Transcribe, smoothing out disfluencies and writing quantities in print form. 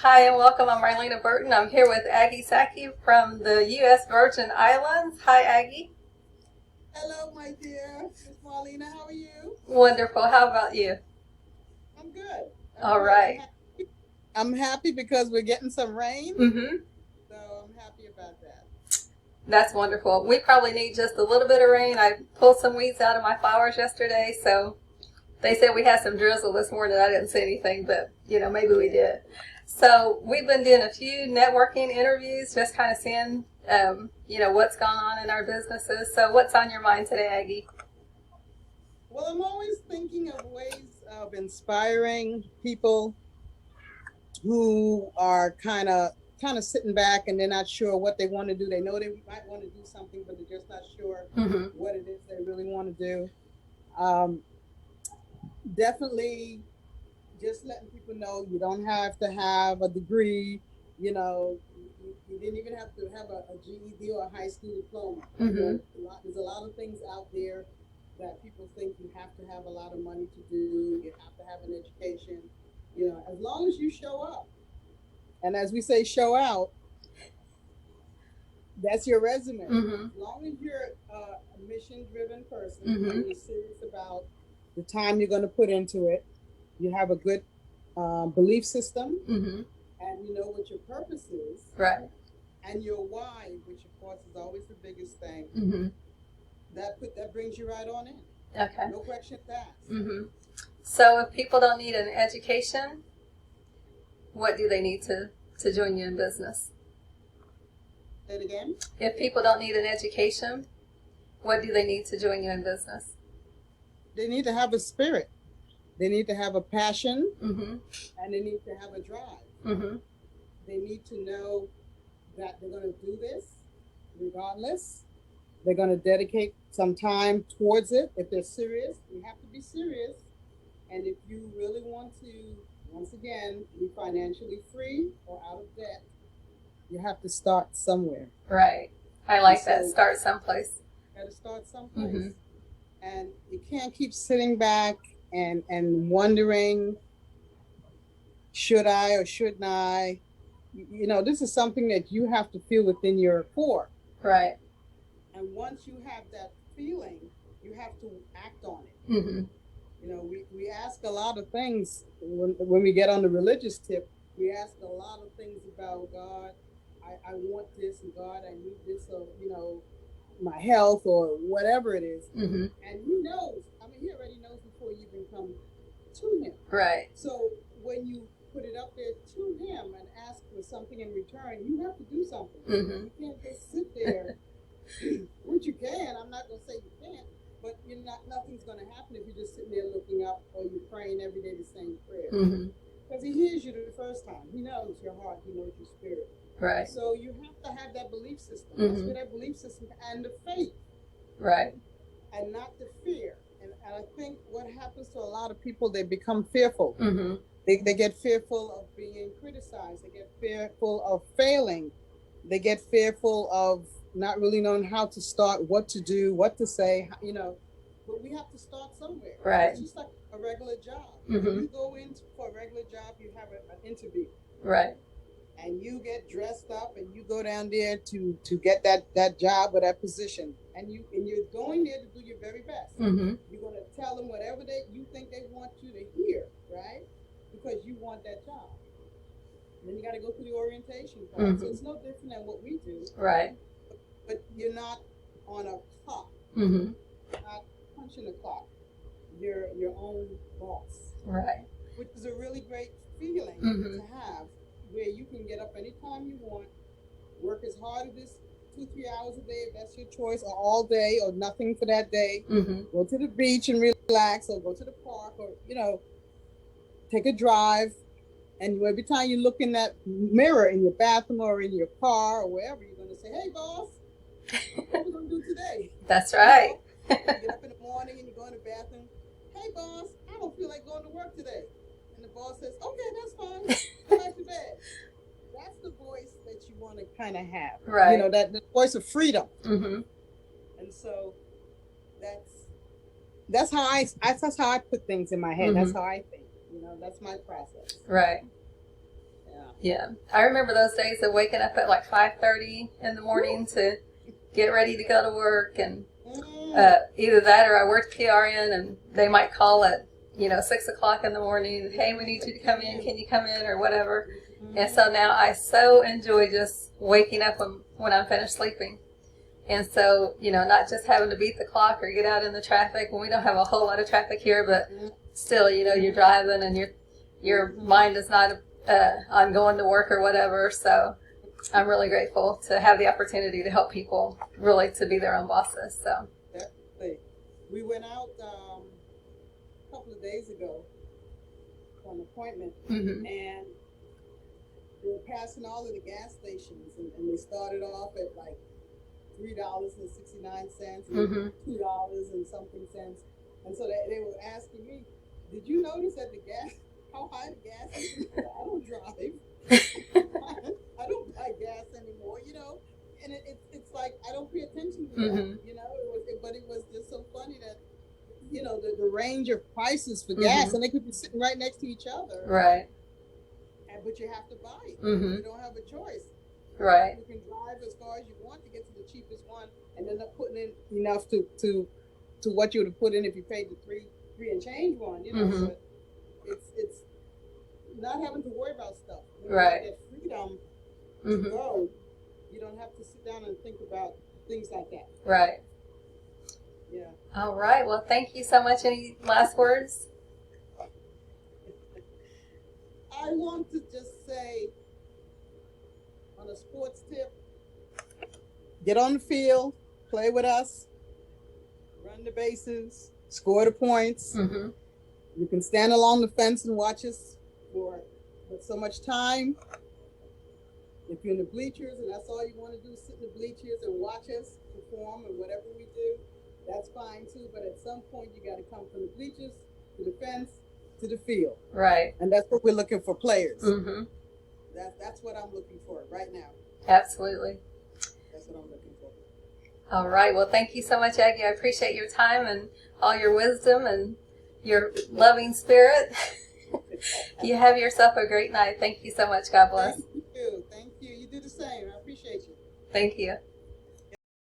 Hi and welcome. I'm Marlena Burton. I'm here with Agie Sackey from the U.S. Virgin Islands. Hi, Aggie. Hello, my dear Miss Marlena. How are you? Wonderful. How about you? I'm good. I'm All good. right. I'm happy because we're getting some rain, Mm-hmm. so I'm happy about that. That's wonderful. We probably need just a little bit of rain. I pulled some weeds out of my flowers yesterday, so they said we had some drizzle this morning. I didn't see anything, but maybe we Yeah. did. So we've been doing a few networking interviews, just kind of seeing, what's going on in our businesses. So what's on your mind today, Aggie? Well, I'm always thinking of ways of inspiring people who are kind of sitting back and they're not sure what they want to do. They know they might want to do something, but they're just not sure Mm-hmm. what it is they really want to do. Um, Definitely just letting people know you don't have to have a degree, you didn't even have to have a GED or a high school diploma. Mm-hmm. There's a lot of things out there that people think you have to have a lot of money to do, you have to have an education. As long as you show up. And as we say, show out, that's your resume. Mm-hmm. As long as you're a mission driven person Mm-hmm. and you're serious about the time you're going to put into it, you have a good belief system, Mm-hmm. and you know what your purpose is Right. and your why, which of course is always the biggest thing, Mm-hmm. that brings you right on in. Okay. No questions asked. Mm-hmm. So if people don't need an education, what do they need to join you in business? Say it again. If people don't need an education, what do they need to join you in business? They need to have a spirit. They need to have a passion, Mm-hmm. and they need to have a drive. Mm-hmm. They need to know that they're going to do this regardless. They're going to dedicate some time towards it. If they're serious, you have to be serious. And if you really want to, once again, be financially free or out of debt, you have to start somewhere. Right. I And like that. so Start someplace. you got to start someplace. Mm-hmm. And you can't keep sitting back and wondering, should I or shouldn't I? This is something that you have to feel within your core. Right. And once you have that feeling, you have to act on it. Mm-hmm. We ask a lot of things when we get on the religious tip. We ask a lot of things about God. I want this, and God, I need this, or, my health or whatever it is. Mm-hmm. And He knows. I mean, He already knows before you even come to Him. Right. So when you put it up there to Him and ask for something in return, you have to do something. Mm-hmm. You can't just sit there, which you can. I'm not going to say you can't, but nothing's going to happen if you're just sitting there looking up or you're praying every day the same prayer. Mm-hmm. Because He hears you the first time. He knows your heart. He knows your spirit. Right. So you have to have that belief system. Mm-hmm. That's where that belief system and the faith. Right. And not the fear. And I think what happens to a lot of people, they become fearful. Mm-hmm. They get fearful of being criticized. They get fearful of failing. They get fearful of not really knowing how to start, what to do, what to say, But we have to start somewhere. Right. It's just like a regular job. Mm-hmm. When you go in for a regular job, you have an interview. Right. And you get dressed up and you go down there to get that job or that position. And you're going there to do your very best. Mm-hmm. You're going to tell them whatever you think they want you to hear, right? Because you want that job. And then you got to go through the orientation part. Mm-hmm. So it's no different than what we do. Right. But you're not on a clock. Mm-hmm. You're not punching a clock. You're your own boss. Right. Which is a really great feeling Mm-hmm. to have, where you can get up anytime you want, work as hard as this 2-3 hours a day if that's your choice, or all day, or nothing for that day. Mm-hmm. Go to the beach and relax, or go to the park, or take a drive. And every time you look in that mirror in your bathroom or in your car or wherever, you're going to say, "Hey, boss, what are we going to do today?" That's right. You get up in the morning and you go in the bathroom. "Hey, boss, I don't feel like going to work today." And the boss says, "Okay, that's fine. Go back to bed." That's the voice that you want to kind of have. Right. That the voice of freedom. Mm-hmm. And so that's how I put things in my head. Mm-hmm. That's how I think. That's my process. Right. Yeah. Yeah, I remember those days of waking up at like 5:30 in the morning to get ready to go to work, and either that or I worked PRN, and they might call at 6 o'clock in the morning. Hey, we need you to come in. Can you come in or whatever? And so now I so enjoy just waking up when I'm finished sleeping. And so, not just having to beat the clock or get out in the traffic. And we don't have a whole lot of traffic here, but still, you're driving and your mind is not on going to work or whatever. So I'm really grateful to have the opportunity to help people really to be their own bosses. So definitely. We went out a couple of days ago for an appointment, and we were passing all of the gas stations, and they started off at like $3.69 and $2 and something cents. And so they were asking me, did you notice that how high the gas is? I don't drive. I don't buy gas anymore, and it's like I don't pay attention to that, but it was just so funny that, the range of prices for gas, and they could be sitting right next to each other. Right. But you have to buy it. You don't have a choice. Right. You can drive as far as you want to get to the cheapest one, and end up putting in enough to what you would have put in if you paid the three and change one. But it's not having to worry about stuff. Right. You get freedom to go. You don't have to sit down and think about things like that. Right. Yeah. All right. Well, thank you so much. Any last words? I want to just say, on a sports tip, get on the field, play with us, run the bases, score the points. You can stand along the fence and watch us for so much time. If you're in the bleachers and that's all you want to do is sit in the bleachers and watch us perform and whatever we do, that's fine too. But at some point, you got to come from the bleachers to the fence to the field. Right. And that's what we're looking for, players. That's what I'm looking for right now. Absolutely. That's what I'm looking for. All right. Well, thank you so much, Agie. I appreciate your time and all your wisdom and your loving spirit. You have yourself a great night. Thank you so much. God bless. Thank you. Thank you. You do the same. I appreciate you. Thank you.